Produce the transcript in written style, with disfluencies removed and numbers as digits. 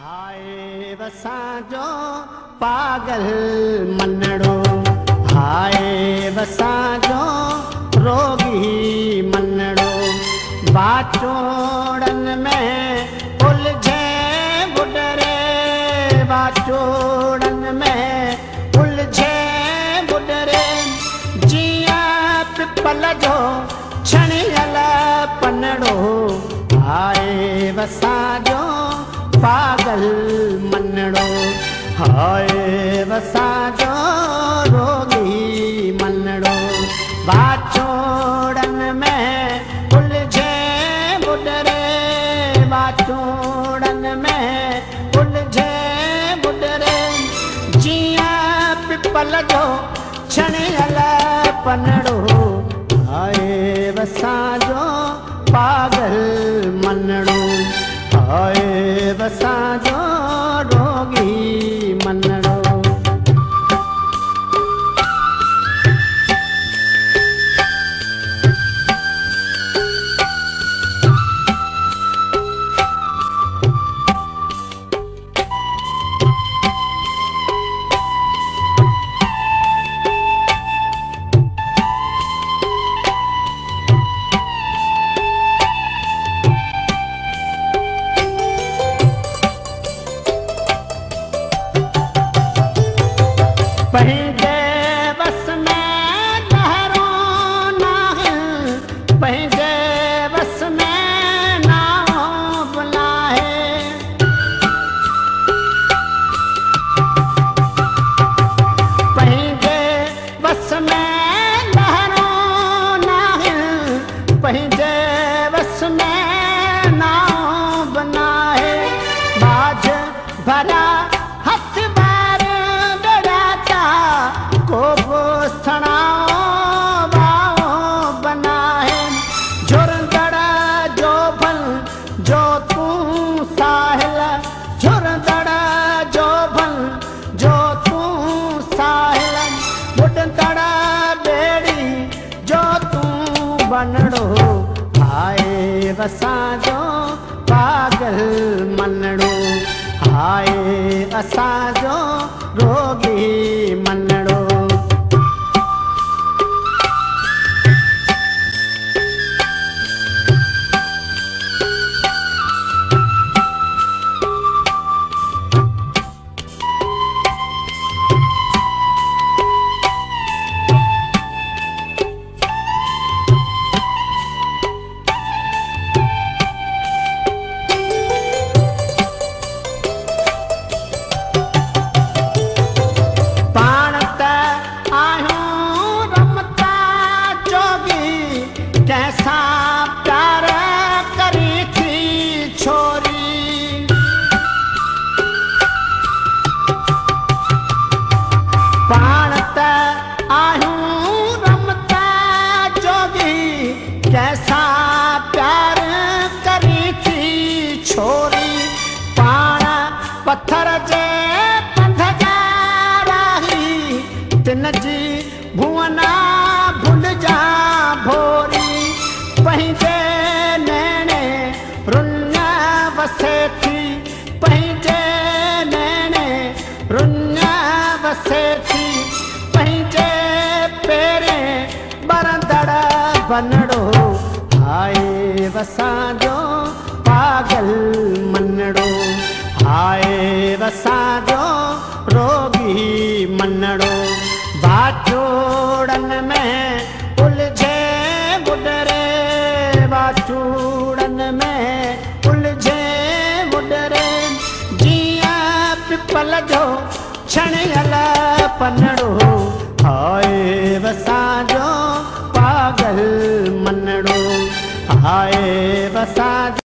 हाय वसांजो पागल मनड़ो, हाय वसांजो रोगी मनड़ो। बाचोड़न में उलझे बुडरे, बाचोड़न में उलझे बुडरे। जिया पिपल जो छणियल पनड़ो, हाय वसांजो पागल मनड़ो। हाय वसांजो रोगी मनड़ो। बाचोड़न में उलझे बुडरे, बाचोड़न में उलझे बुडरे। जिया पिपल जो छणियल पनड़ो, हाय वसांजो पागल मनड़ो। हाय वसांजो रोगी मनड़ो। पंहिंजे बस में लहरो नाहिन, पंहिंजे बस में नाओ बुलाए। पंहिंजे बस में लहरो नाहिन, पंहिंजे बस में नाओ बनाए। बाज भरा हथ बार को थणाओ बाओ बनाए। झुरंदड़ जो भल जो तू साहिल, झुरंदड़ जो भल जो तू साहिल। बुडंदड़ बेड़ी जो तू बनड़ो, हाय वसांजो पागल मनड़ो। हाय वसांजो रोगी मनड़ो। कैसा प्यार करी थी छोरी, पाण त आहियूं रमता जोगी। कैसा प्यार करी थी छोरी, पाण पत्थर जे पंध जा राही। तिन जी भुवना भुल जा भोरी। पंहिंजे नैणे रुन वसे थी, पंहिंजे नैणे रुन वसे थी। पंहिंजे पेरें बरंदड़ बनड़ो, हाय वसांजो पागल मनड़ो। हाय वसांजो रोगी मनड़ो। बाचोड़न में उलझे बुडरे, बाचोड़न में उलझे बुडरे। जिया पिपल जो छणियल पनड़ो, हाय वसांजो पागल मनड़ो। हाय वसांजो